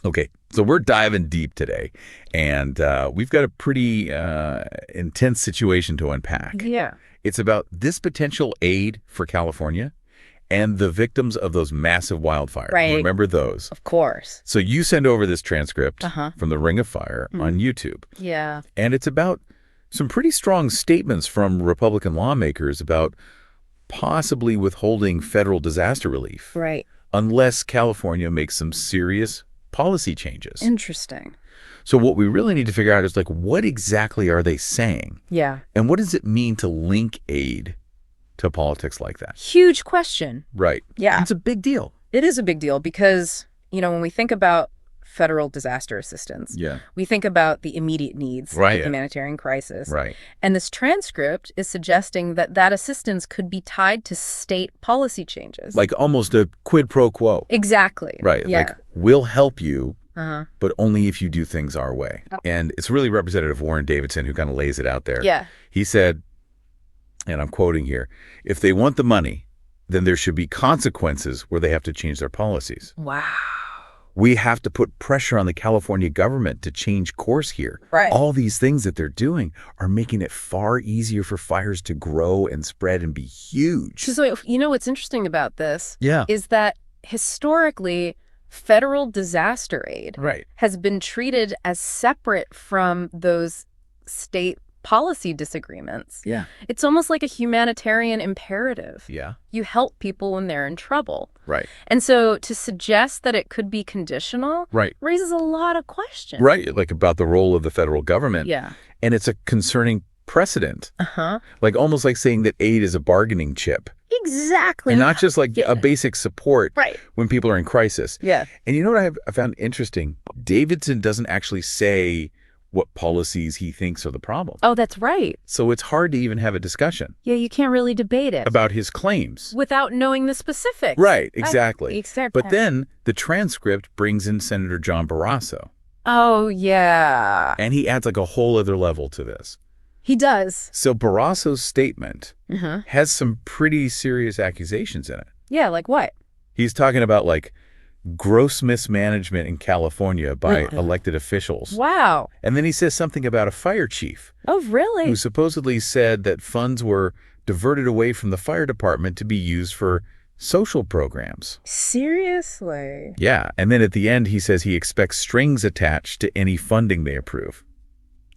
Okay, so we're diving deep today, and we've got a pretty intense situation to unpack. Yeah. It's about this potential aid for California and the victims of those massive wildfires. Right. Remember those? Of course. So you send over this transcript Uh-huh. from the Ring of Fire on YouTube, Yeah. and it's about some pretty strong statements from Republican lawmakers about possibly withholding federal disaster relief Right. unless California makes some serious policy changes. Interesting. So what we really need to figure out is, like, what exactly are they saying? Yeah. And what does it mean to link aid to politics like that? Huge question. Right. Yeah. It's a big deal. It is a big deal because, when we think about federal disaster assistance, Yeah. we think about the immediate needs, Right. the humanitarian crisis. Right. And this transcript is suggesting that that assistance could be tied to state policy changes. Like almost a quid pro quo. Exactly. Right. Yeah. Like, we'll help you, Uh-huh. but only if you do things our way. And it's really Representative Warren Davidson who kind of lays it out there. Yeah. He said, and I'm quoting here, if they want the money, then there should be consequences where they have to change their policies. Wow. We have to put pressure on the California government to change course here. Right. All these things that they're doing are making it far easier for fires to grow and spread and be huge. So, what's interesting about this Yeah. is that historically, federal disaster aid Right. has been treated as separate from those state policy disagreements. Yeah. It's almost like a humanitarian imperative. Yeah. You help people when they're in trouble. Right. And so to suggest that it could be conditional Right. raises a lot of questions. Right. Like about the role of the federal government. Yeah. And it's a concerning precedent. Uh-huh. Like almost like saying that aid is a bargaining chip. Exactly. And not just like Yeah. a basic support Right. when people are in crisis. Yeah. And you know what I found interesting? Davidson doesn't actually say what policies he thinks are the problem. Oh, that's right. So it's hard to even have a discussion Yeah, you can't really debate it about his claims. without knowing the specifics. Right, exactly. Exactly. But then the transcript brings in Senator John Barrasso, Oh, yeah. and he adds like a whole other level to this. He does. So Barrasso's statement Uh-huh. has some pretty serious accusations in it. Yeah, like what? He's talking about like gross mismanagement in California by elected officials. Wow. And then he says something about a fire chief Oh, really? who supposedly said that funds were diverted away from the fire department to be used for social programs. Seriously? Yeah. And then at the end, he says he expects strings attached to any funding they approve.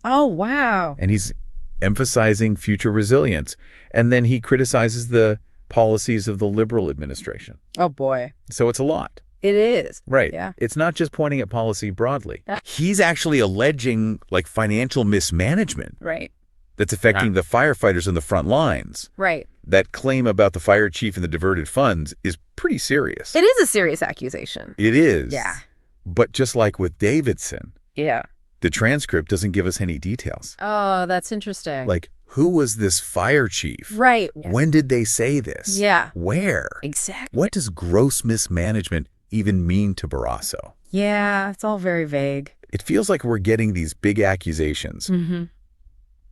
Oh, wow. And he's emphasizing future resilience. And then he criticizes the policies of the liberal administration. Oh, boy. So it's a lot. It is. Right. Yeah. It's not just pointing at policy broadly. Yeah. He's actually alleging like financial mismanagement Right. that's affecting the firefighters on the front lines. Right. That claim about the fire chief and the diverted funds is pretty serious. It is a serious accusation. It is. Yeah. But just like with Davidson, Yeah. the transcript doesn't give us any details. Oh, that's interesting. Like, who was this fire chief? Right. When did they say this? Yeah. Where? Exactly. What does gross mismanagement even mean to Barrasso? Yeah, it's all very vague. It feels like we're getting these big accusations, Mm-hmm.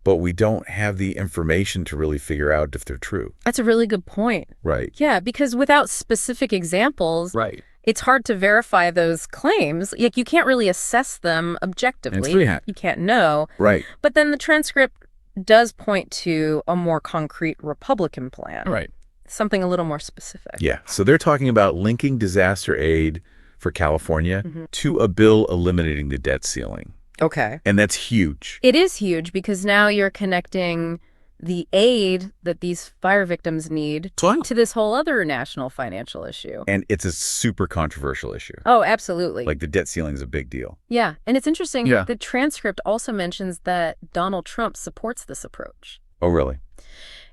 but we don't have the information to really figure out if they're true. That's a really good point. Right. Yeah, because without specific examples, Right. it's hard to verify those claims. Like, you can't really assess them objectively. You can't know. Right. But then the transcript does point to a more concrete Republican plan. Right. Something a little more specific. Yeah. So they're talking about linking disaster aid for California Mm-hmm. to a bill eliminating the debt ceiling. Okay. And that's huge. It is huge because now you're connecting the aid that these fire victims need to this whole other national financial issue. And it's a super controversial issue. Oh, absolutely. Like the debt ceiling is a big deal. Yeah. And it's interesting, Yeah. the transcript also mentions that Donald Trump supports this approach. Oh, really?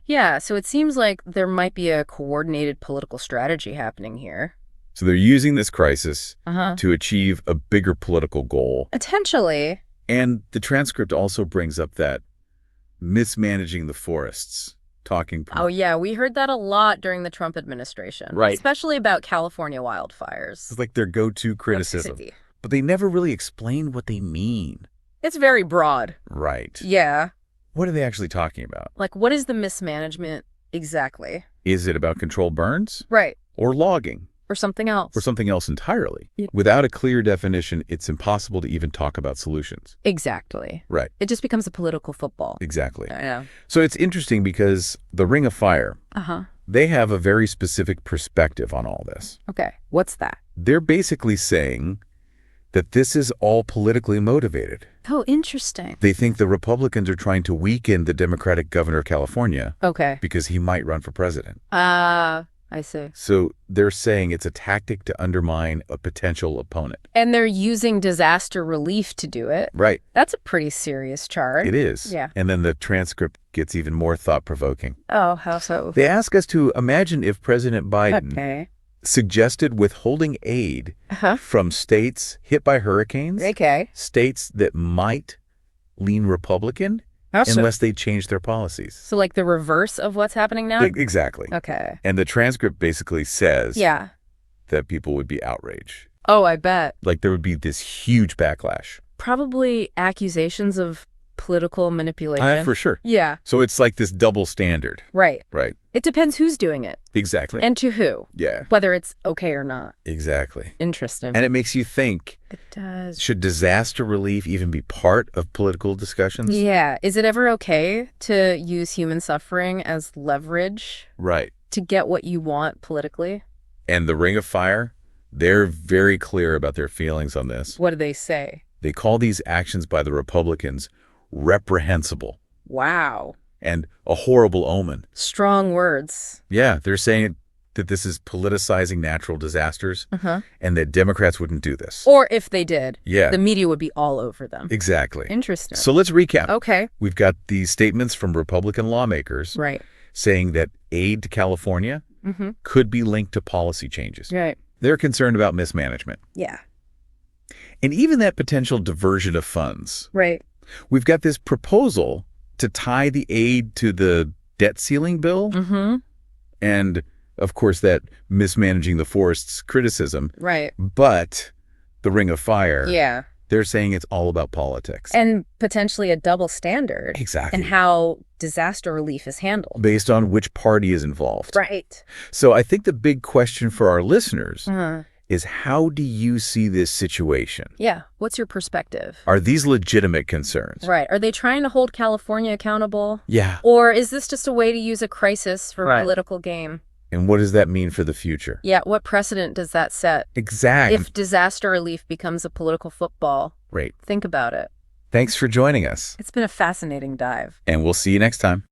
Yeah, so it seems like there might be a coordinated political strategy happening here. So they're using this crisis Uh-huh. to achieve a bigger political goal. Potentially. And the transcript also brings up that mismanaging the forests, talking. Oh, yeah, we heard that a lot during the Trump administration. Right. Especially about California wildfires. It's like their go-to criticism. Toxicity. But they never really explain what they mean. It's very broad. Right. Yeah. What are they actually talking about? Like, what is the mismanagement exactly? Is it about controlled burns Right. or logging? Or something else. Or something else entirely. Yeah. Without a clear definition, it's impossible to even talk about solutions. Exactly. Right. It just becomes a political football. Exactly. Yeah. So it's interesting because the Ring of Fire, they have a very specific perspective on all this. Okay. What's that? They're basically saying that this is all politically motivated. Oh, interesting. They think the Republicans are trying to weaken the Democratic governor of California because he might run for president. I see. So they're saying it's a tactic to undermine a potential opponent. And they're using disaster relief to do it. Right. That's a pretty serious charge. It is. Yeah. And then the transcript gets even more thought-provoking. Oh, how so? They ask us to imagine if President Biden suggested withholding aid from states hit by hurricanes, states that might lean Republican, unless they change their policies. So like the reverse of what's happening now? Exactly. Okay. And the transcript basically says that people would be outraged. Oh, I bet. Like there would be this huge backlash. Probably accusations of political manipulation. For sure. Yeah. So it's like this double standard. Right. Right. It depends who's doing it. Exactly. And to who. Yeah. Whether it's okay or not. Exactly. Interesting. And it makes you think, it does. Should disaster relief even be part of political discussions? Yeah. Is it ever okay to use human suffering as leverage? Right. To get what you want politically? And the Ring of Fire, they're very clear about their feelings on this. What do they say? They call these actions by the Republicans reprehensible. Wow. And a horrible omen. Strong words. Yeah, they're saying that this is politicizing natural disasters and that Democrats wouldn't do this. Or if they did, the media would be all over them. Exactly. Interesting. So let's recap. Okay. We've got these statements from Republican lawmakers saying that aid to California could be linked to policy changes. Right. They're concerned about mismanagement. Yeah. And even that potential diversion of funds. Right. We've got this proposal to tie the aid to the debt ceiling bill. And, of course, that mismanaging the forests criticism. Right. But the Ring of Fire, they're saying it's all about politics. And potentially a double standard. Exactly. And how disaster relief is handled. Based on which party is involved. Right. So I think the big question for our listeners is, how do you see this situation? Yeah. What's your perspective? Are these legitimate concerns? Right. Are they trying to hold California accountable? Yeah. Or is this just a way to use a crisis for a political game? And what does that mean for the future? Yeah. What precedent does that set? Exactly. If disaster relief becomes a political football. Right. Think about it. Thanks for joining us. It's been a fascinating dive. And we'll see you next time.